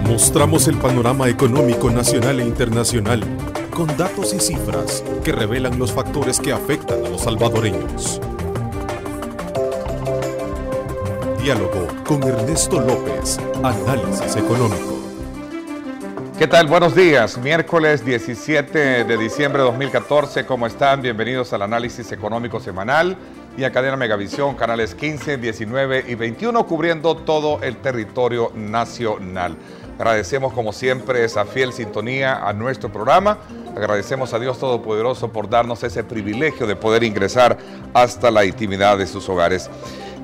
Mostramos el panorama económico nacional e internacional con datos y cifras que revelan los factores que afectan a los salvadoreños. Diálogo con Ernesto López, Análisis Económico. ¿Qué tal? Buenos días. Miércoles 17 de diciembre de 2014. ¿Cómo están? Bienvenidos al Análisis Económico Semanal y a Cadena Megavisión, canales 15, 19 y 21, cubriendo todo el territorio nacional. Agradecemos como siempre esa fiel sintonía a nuestro programa. Agradecemos a Dios Todopoderoso por darnos ese privilegio de poder ingresar hasta la intimidad de sus hogares.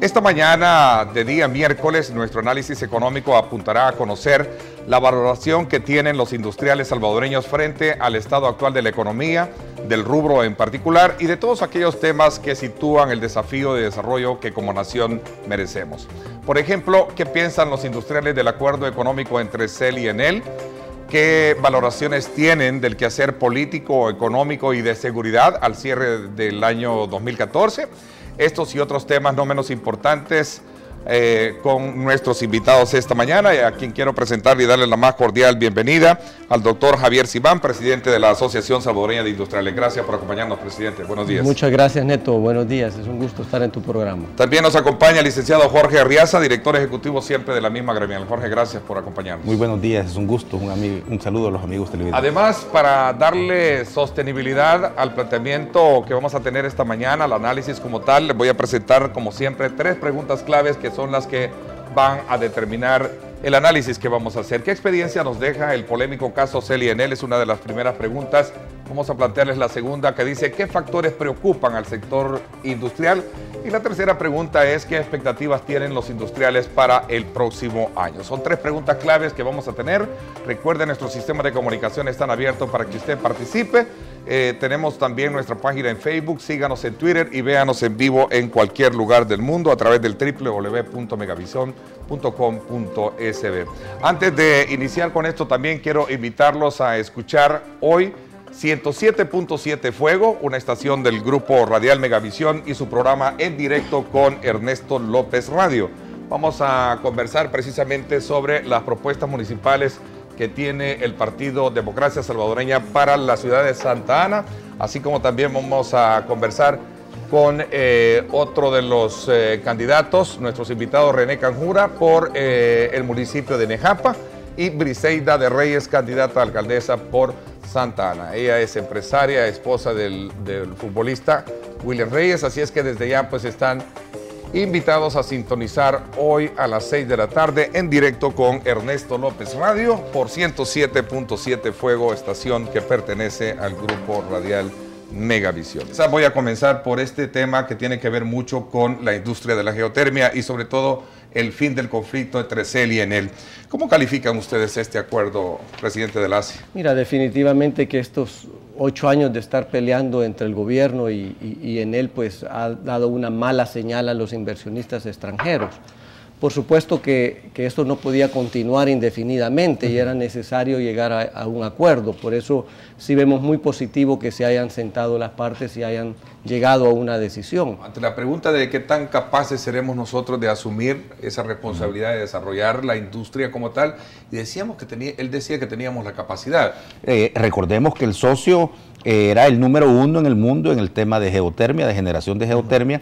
Esta mañana de día miércoles, nuestro análisis económico apuntará a conocer la valoración que tienen los industriales salvadoreños frente al estado actual de la economía, del rubro en particular y de todos aquellos temas que sitúan el desafío de desarrollo que como nación merecemos. Por ejemplo, ¿qué piensan los industriales del acuerdo económico entre CEL y ENEL? ¿Qué valoraciones tienen del quehacer político, económico y de seguridad al cierre del año 2014? Estos y otros temas no menos importantes con nuestros invitados esta mañana, y a quien quiero presentar y darle la más cordial bienvenida al doctor Javier Sibán, presidente de la Asociación Salvadoreña de Industriales. Gracias por acompañarnos, presidente. Buenos días. Muchas gracias, Neto. Buenos días. Es un gusto estar en tu programa. También nos acompaña el licenciado Jorge Arriaza, director ejecutivo siempre de la misma gremial. Jorge, gracias por acompañarnos. Muy buenos días. Es un gusto. Un saludo a los amigos televidentes. Además, para darle sostenibilidad al planteamiento que vamos a tener esta mañana, al análisis como tal, les voy a presentar, como siempre, 3 preguntas claves que son las que van a determinar el análisis que vamos a hacer. ¿Qué experiencia nos deja el polémico caso CEL y ENEL? Es una de las primeras preguntas. Vamos a plantearles la segunda, que dice ¿qué factores preocupan al sector industrial? Y la tercera pregunta es ¿qué expectativas tienen los industriales para el próximo año? Son 3 preguntas claves que vamos a tener. Recuerden, nuestros sistemas de comunicación están abiertos para que usted participe. Tenemos también nuestra página en Facebook, síganos en Twitter y véanos en vivo en cualquier lugar del mundo a través del www.megavision.com.sb. Antes de iniciar con esto, también quiero invitarlos a escuchar hoy 107.7 Fuego, una estación del grupo radial Megavisión y su programa en directo con Ernesto López Radio. Vamos a conversar precisamente sobre las propuestas municipales que tiene el Partido Democracia Salvadoreña para la ciudad de Santa Ana, así como también vamos a conversar con otro de los candidatos, nuestros invitados René Canjura por el municipio de Nejapa y Briseida de Reyes, candidata a alcaldesa por Santa Ana. Ella es empresaria, esposa del futbolista William Reyes, así es que desde ya pues están invitados a sintonizar hoy a las 6 de la tarde en directo con Ernesto López Radio por 107.7 Fuego, estación que pertenece al grupo radial Megavisión. Voy a comenzar por este tema que tiene que ver mucho con la industria de la geotermia y sobre todo el fin del conflicto entre CEL y ENEL. ¿Cómo califican ustedes este acuerdo, presidente de la ASI? Mira, definitivamente que estos 8 años de estar peleando entre el gobierno y ENEL pues ha dado una mala señal a los inversionistas extranjeros. Por supuesto que esto no podía continuar indefinidamente y era necesario llegar a un acuerdo. Por eso sí vemos muy positivo que se hayan sentado las partes y hayan llegado a una decisión. Ante la pregunta de qué tan capaces seremos nosotros de asumir esa responsabilidad de desarrollar la industria como tal, y decíamos que él decía que teníamos la capacidad. Recordemos que el socio era el número 1 en el mundo en el tema de geotermia, de generación de geotermia.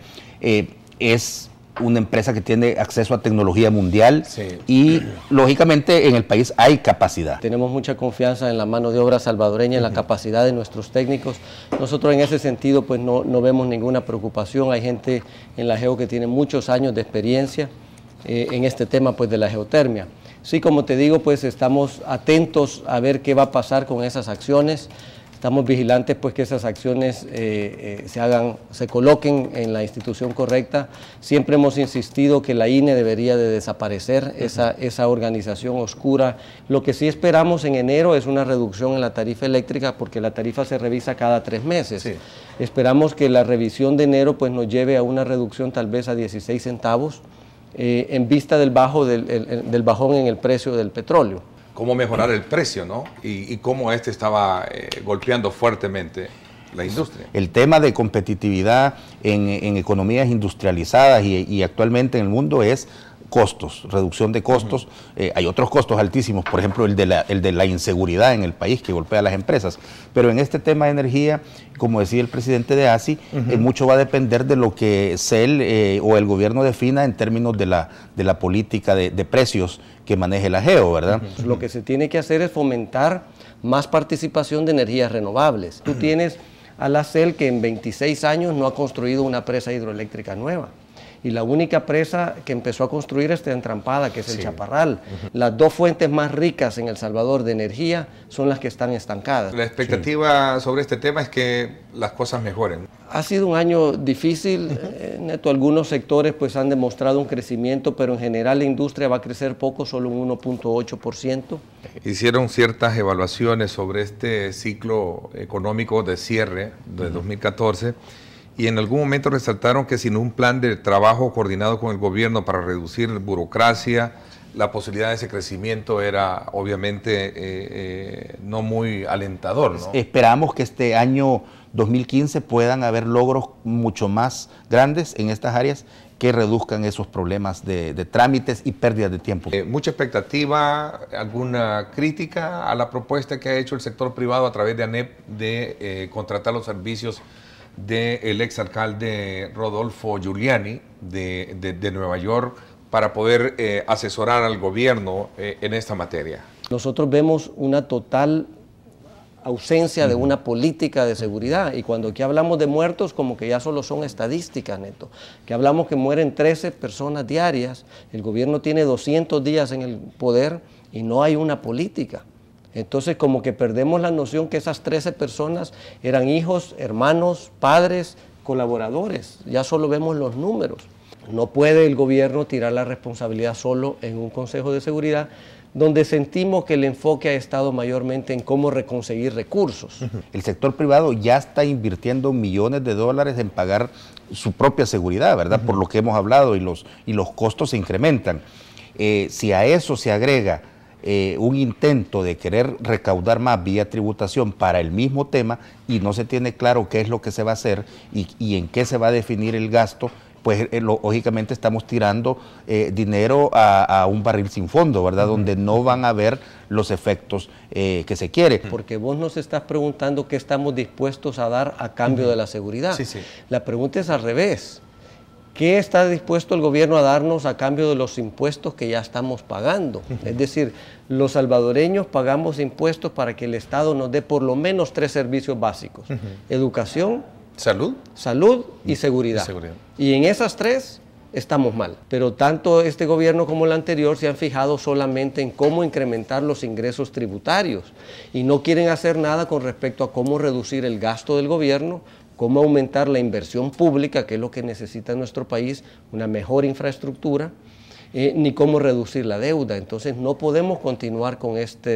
Es una empresa que tiene acceso a tecnología mundial, sí, y lógicamente en el país hay capacidad. Tenemos mucha confianza en la mano de obra salvadoreña, en la capacidad de nuestros técnicos. Nosotros en ese sentido pues no vemos ninguna preocupación. Hay gente en la geo que tiene muchos años de experiencia en este tema pues de la geotermia. Sí, como te digo, pues estamos atentos a ver qué va a pasar con esas acciones. Estamos vigilantes pues que esas acciones se coloquen en la institución correcta. Siempre hemos insistido que la INE debería de desaparecer, esa organización oscura. Lo que sí esperamos en enero es una reducción en la tarifa eléctrica, porque la tarifa se revisa cada 3 meses. Sí. Esperamos que la revisión de enero pues nos lleve a una reducción tal vez a 16 centavos en vista del bajón en el precio del petróleo. Cómo mejorar el precio, ¿no? Y cómo estaba golpeando fuertemente la industria. El tema de competitividad en economías industrializadas y actualmente en el mundo es costos, reducción de costos. Hay otros costos altísimos, por ejemplo, el de la inseguridad en el país que golpea a las empresas. Pero en este tema de energía, como decía el presidente de ASI, mucho va a depender de lo que CEL o el gobierno defina en términos de la política de precios que maneje la GEO, ¿verdad? Lo que se tiene que hacer es fomentar más participación de energías renovables. Tú tienes a la CEL que en 26 años no ha construido una presa hidroeléctrica nueva. Y la única presa que empezó a construir está entrampada, que es el Chaparral. Las dos fuentes más ricas en El Salvador de energía son las que están estancadas. La expectativa sobre este tema es que las cosas mejoren. Ha sido un año difícil, Neto. Algunos sectores pues han demostrado un crecimiento, pero en general la industria va a crecer poco, solo un 1.8%. Hicieron ciertas evaluaciones sobre este ciclo económico de cierre de 2014. Y en algún momento resaltaron que sin un plan de trabajo coordinado con el gobierno para reducir burocracia, la posibilidad de ese crecimiento era obviamente no muy alentador, ¿no? Esperamos que este año 2015 puedan haber logros mucho más grandes en estas áreas que reduzcan esos problemas de trámites y pérdidas de tiempo. ¿Mucha expectativa, alguna crítica a la propuesta que ha hecho el sector privado a través de ANEP de contratar los servicios del exalcalde Rodolfo Giuliani de Nueva York para poder asesorar al gobierno en esta materia? Nosotros vemos una total ausencia de una política de seguridad, y cuando aquí hablamos de muertos como que ya solo son estadísticas, Neto, que hablamos que mueren 13 personas diarias, el gobierno tiene 200 días en el poder y no hay una política. Entonces como que perdemos la noción que esas 13 personas eran hijos, hermanos, padres, colaboradores. Ya solo vemos los números. No puede el gobierno tirar la responsabilidad solo en un Consejo de Seguridad, donde sentimos que el enfoque ha estado mayormente en cómo conseguir recursos. El sector privado ya está invirtiendo millones de dólares en pagar su propia seguridad, ¿verdad? Por lo que hemos hablado, y los costos se incrementan. Si a eso se agrega un intento de querer recaudar más vía tributación para el mismo tema y no se tiene claro qué es lo que se va a hacer y en qué se va a definir el gasto, pues lógicamente estamos tirando dinero a un barril sin fondo, ¿verdad? Donde no van a ver los efectos que se quiere. Porque vos nos estás preguntando qué estamos dispuestos a dar a cambio de la seguridad. La pregunta es al revés. ¿Qué está dispuesto el gobierno a darnos a cambio de los impuestos que ya estamos pagando? Es decir, los salvadoreños pagamos impuestos para que el Estado nos dé por lo menos 3 servicios básicos: educación, salud y seguridad. Y en esas 3 estamos mal. Pero tanto este gobierno como el anterior se han fijado solamente en cómo incrementar los ingresos tributarios y no quieren hacer nada con respecto a cómo reducir el gasto del gobierno, cómo aumentar la inversión pública, que es lo que necesita nuestro país, una mejor infraestructura, ni cómo reducir la deuda. Entonces no podemos continuar con esta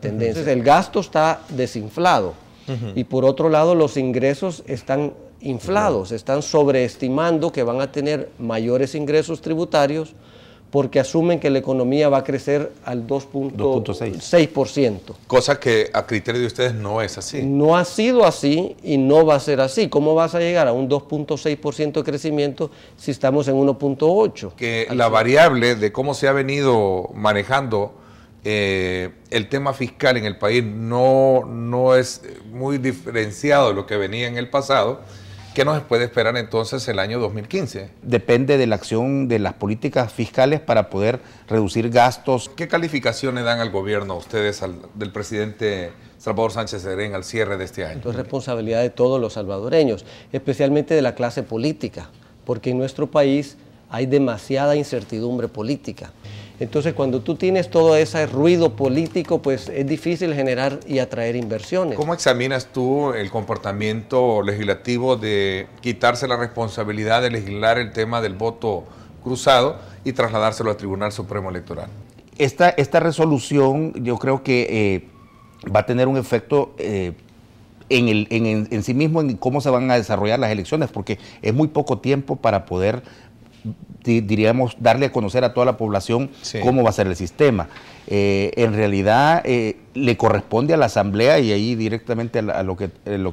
tendencia. Entonces, el gasto está desinflado y por otro lado los ingresos están inflados, están sobreestimando que van a tener mayores ingresos tributarios porque asumen que la economía va a crecer al 2.6%. Cosa que a criterio de ustedes no es así. No ha sido así y no va a ser así. ¿Cómo vas a llegar a un 2.6% de crecimiento si estamos en 1.8%? Que la variable de cómo se ha venido manejando el tema fiscal en el país no es muy diferenciado de lo que venía en el pasado. ¿Qué nos puede esperar entonces el año 2015? Depende de la acción de las políticas fiscales para poder reducir gastos. ¿Qué calificaciones dan al gobierno ustedes del presidente Salvador Sánchez Serén al cierre de este año? Esto es responsabilidad de todos los salvadoreños, especialmente de la clase política, porque en nuestro país hay demasiada incertidumbre política. Entonces, cuando tú tienes todo ese ruido político, pues es difícil generar y atraer inversiones. ¿Cómo examinas tú el comportamiento legislativo de quitarse la responsabilidad de legislar el tema del voto cruzado y trasladárselo al Tribunal Supremo Electoral? Esta resolución yo creo que va a tener un efecto en sí mismo en cómo se van a desarrollar las elecciones, porque es muy poco tiempo para poder, diríamos, darle a conocer a toda la población cómo va a ser el sistema. En realidad le corresponde a la Asamblea, y ahí directamente a lo que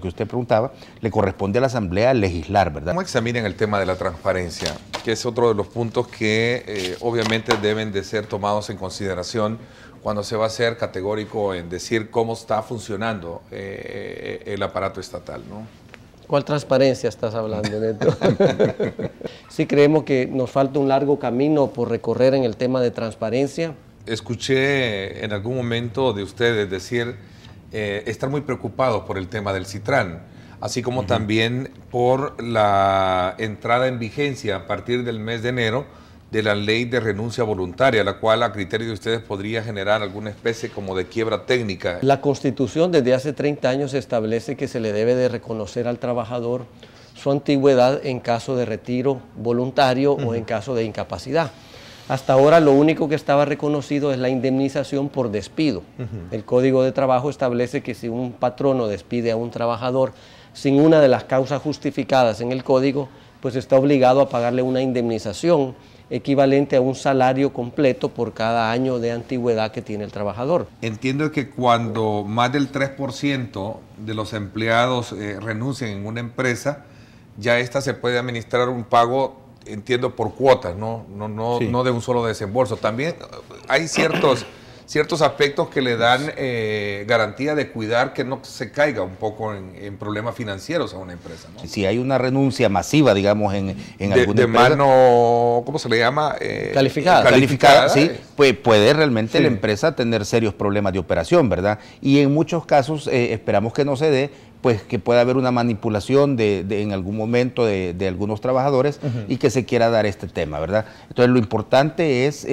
usted preguntaba, le corresponde a la Asamblea legislar, ¿verdad? ¿Cómo examinan el tema de la transparencia? que es otro de los puntos que obviamente deben de ser tomados en consideración cuando se va a ser categórico en decir cómo está funcionando el aparato estatal, ¿no? ¿Cuál transparencia estás hablando, Neto? Sí creemos que nos falta un largo camino por recorrer en el tema de transparencia. Escuché en algún momento de ustedes decir estar muy preocupados por el tema del Citran, así como también por la entrada en vigencia a partir del mes de enero de la ley de renuncia voluntaria, la cual a criterio de ustedes podría generar alguna especie como de quiebra técnica. La Constitución desde hace 30 años establece que se le debe de reconocer al trabajador su antigüedad en caso de retiro voluntario o en caso de incapacidad. Hasta ahora lo único que estaba reconocido es la indemnización por despido. El Código de Trabajo establece que si un patrono despide a un trabajador sin una de las causas justificadas en el Código, pues está obligado a pagarle una indemnización equivalente a un salario completo por cada año de antigüedad que tiene el trabajador. Entiendo que cuando más del 3% de los empleados renuncian en una empresa, ya esta se puede administrar un pago, entiendo, por cuotas, no de un solo desembolso. También hay ciertos aspectos que le dan garantía de cuidar que no se caiga un poco en problemas financieros a una empresa, ¿no? Si hay una renuncia masiva, digamos, en alguna empresa, mano, ¿cómo se le llama? Calificada, sí, pues puede realmente la empresa tener serios problemas de operación, ¿verdad? Y en muchos casos esperamos que no se dé, pues que pueda haber una manipulación en algún momento de algunos trabajadores y que se quiera dar este tema, ¿verdad? Entonces lo importante es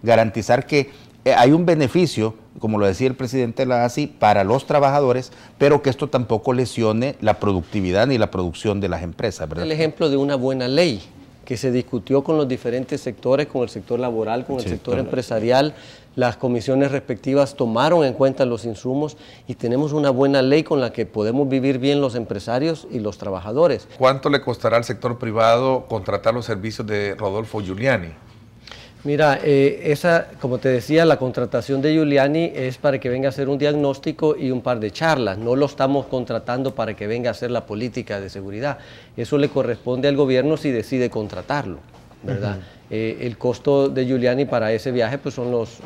garantizar que hay un beneficio, como lo decía el presidente de la ASI, para los trabajadores, pero que esto tampoco lesione la productividad ni la producción de las empresas, ¿verdad? El ejemplo de una buena ley que se discutió con los diferentes sectores, con el sector laboral, con el sector empresarial. Las comisiones respectivas tomaron en cuenta los insumos y tenemos una buena ley con la que podemos vivir bien los empresarios y los trabajadores. ¿Cuánto le costará al sector privado contratar los servicios de Rodolfo Giuliani? Mira, como te decía, la contratación de Giuliani es para que venga a hacer un diagnóstico y un par de charlas. No lo estamos contratando para que venga a hacer la política de seguridad. Eso le corresponde al gobierno si decide contratarlo, ¿verdad? El costo de Giuliani para ese viaje pues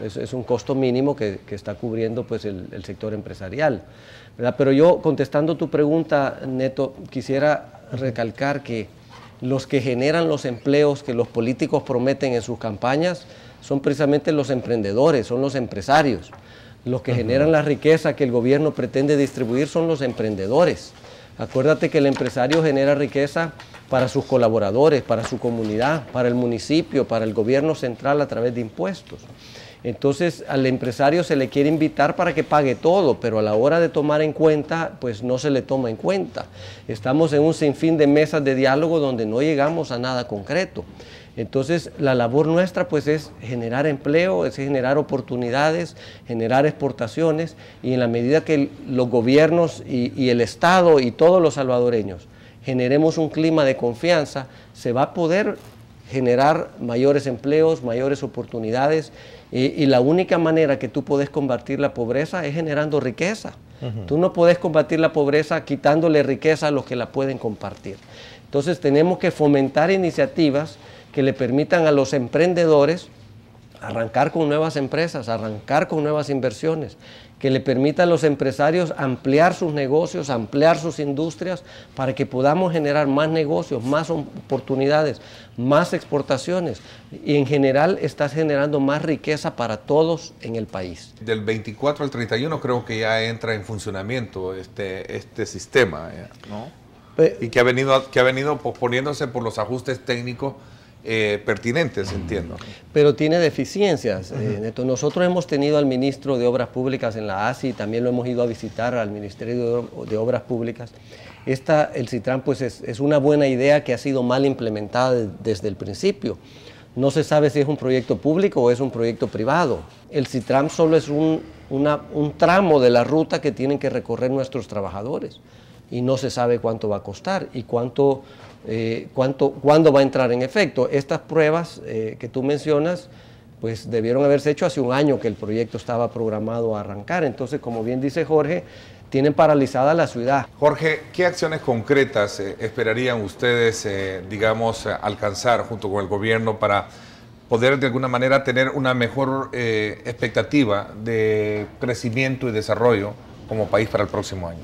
es un costo mínimo que está cubriendo pues el sector empresarial, ¿verdad? Pero yo, contestando tu pregunta, Neto, quisiera recalcar que los que generan los empleos que los políticos prometen en sus campañas son precisamente los emprendedores, son los empresarios. Los que generan la riqueza que el gobierno pretende distribuir son los emprendedores. Acuérdate que el empresario genera riqueza para sus colaboradores, para su comunidad, para el municipio, para el gobierno central a través de impuestos. Entonces al empresario se le quiere invitar para que pague todo, pero a la hora de tomar en cuenta, pues no se le toma en cuenta. Estamos en un sinfín de mesas de diálogo donde no llegamos a nada concreto. Entonces la labor nuestra pues es generar empleo, es generar oportunidades, generar exportaciones, y en la medida que los gobiernos y el Estado y todos los salvadoreños generemos un clima de confianza, se va a poder generar mayores empleos, mayores oportunidades, y la única manera que tú puedes combatir la pobreza es generando riqueza. Tú no puedes combatir la pobreza quitándole riqueza a los que la pueden compartir. Entonces tenemos que fomentar iniciativas que le permitan a los emprendedores arrancar con nuevas empresas, arrancar con nuevas inversiones, que le permitan a los empresarios ampliar sus negocios, ampliar sus industrias, para que podamos generar más negocios, más oportunidades, más exportaciones, y en general estás generando más riqueza para todos en el país. Del 24 al 31 creo que ya entra en funcionamiento este sistema, ¿no? Y que ha venido posponiéndose por los ajustes técnicos pertinentes, entiendo. Pero tiene deficiencias, Neto. Nosotros hemos tenido al ministro de Obras Públicas en la ASI, también lo hemos ido a visitar al Ministerio de Obras Públicas. El Citran pues es una buena idea que ha sido mal implementada desde el principio. No se sabe si es un proyecto público o es un proyecto privado. El Citran solo es un tramo de la ruta que tienen que recorrer nuestros trabajadores, y no se sabe cuánto va a costar y cuándo va a entrar en efecto. Estas pruebas que tú mencionas, pues debieron haberse hecho hace un año que el proyecto estaba programado a arrancar. Entonces, como bien dice Jorge, tienen paralizada la ciudad. Jorge, ¿qué acciones concretas esperarían ustedes, digamos, alcanzar junto con el gobierno para poder de alguna manera tener una mejor expectativa de crecimiento y desarrollo como país para el próximo año?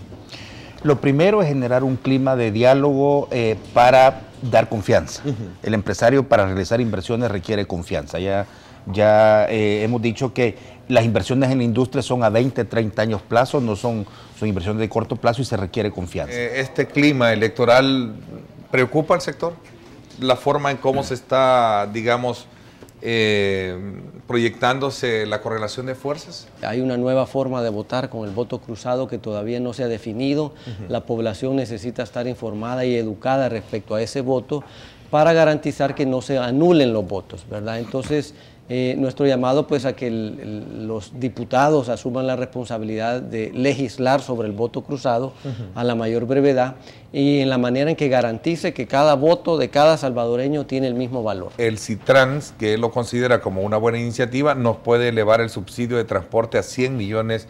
Lo primero es generar un clima de diálogo para dar confianza. El empresario para realizar inversiones requiere confianza. Ya hemos dicho que las inversiones en la industria son a 20, 30 años plazo, no son inversiones de corto plazo y se requiere confianza. ¿Este clima electoral preocupa al sector? ¿La forma en cómo se está, digamos, proyectándose la correlación de fuerzas? Hay una nueva forma de votar con el voto cruzado que todavía no se ha definido. La población necesita estar informada y educada respecto a ese voto para garantizar que no se anulen los votos, ¿verdad? Entonces, nuestro llamado pues a que los diputados asuman la responsabilidad de legislar sobre el voto cruzado a la mayor brevedad y en la manera en que garantice que cada voto de cada salvadoreño tiene el mismo valor. El Citrans, que él lo considera como una buena iniciativa, nos puede elevar el subsidio de transporte a $100 millones,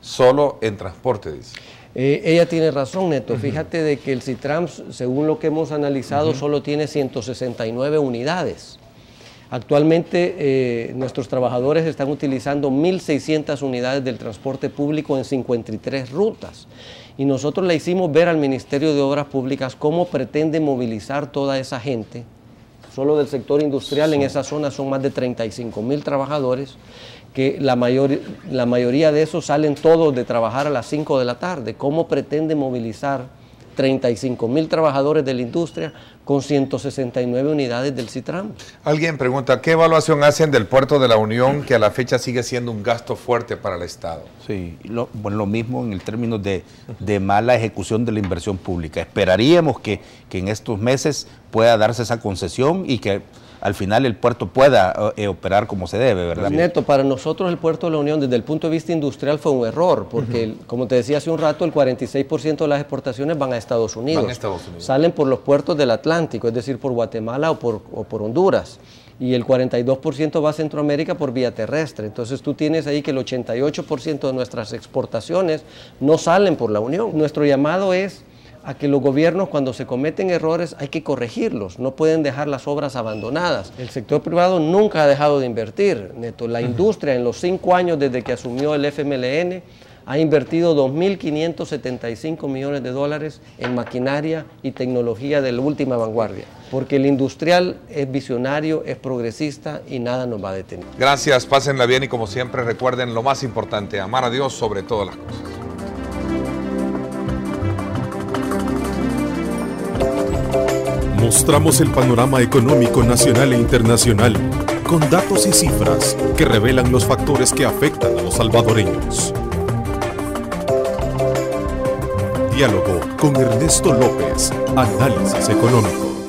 solo en transporte, dice. Ella tiene razón, Neto. Fíjate de que el Citrans, según lo que hemos analizado, solo tiene 169 unidades. Actualmente nuestros trabajadores están utilizando 1.600 unidades del transporte público en 53 rutas. Y nosotros le hicimos ver al Ministerio de Obras Públicas cómo pretende movilizar toda esa gente. Solo del sector industrial en esa zona son más de 35.000 trabajadores, que la mayoría de esos salen todos de trabajar a las 5 de la tarde. ¿Cómo pretende movilizar 35.000 trabajadores de la industria con 169 unidades del Citrans? Alguien pregunta, ¿qué evaluación hacen del puerto de la Unión, que a la fecha sigue siendo un gasto fuerte para el Estado? Sí, bueno, lo mismo en el término de mala ejecución de la inversión pública. Esperaríamos que en estos meses pueda darse esa concesión y que al final el puerto pueda operar como se debe, ¿verdad? Neto, para nosotros el puerto de la Unión desde el punto de vista industrial fue un error, porque como te decía hace un rato, el 46% de las exportaciones van a Estados Unidos. Salen por los puertos del Atlántico, es decir, por Guatemala o por Honduras. Y el 42% va a Centroamérica por vía terrestre. Entonces tú tienes ahí que el 88% de nuestras exportaciones no salen por la Unión. Nuestro llamado es a que los gobiernos, cuando se cometen errores, hay que corregirlos, no pueden dejar las obras abandonadas. El sector privado nunca ha dejado de invertir, Neto. La industria en los 5 años desde que asumió el FMLN ha invertido $2.575 millones en maquinaria y tecnología de la última vanguardia, porque el industrial es visionario, es progresista y nada nos va a detener. Gracias, pásenla bien y como siempre recuerden lo más importante, amar a Dios sobre todas las cosas. Mostramos el panorama económico nacional e internacional con datos y cifras que revelan los factores que afectan a los salvadoreños. Diálogo con Ernesto López, Análisis Económico.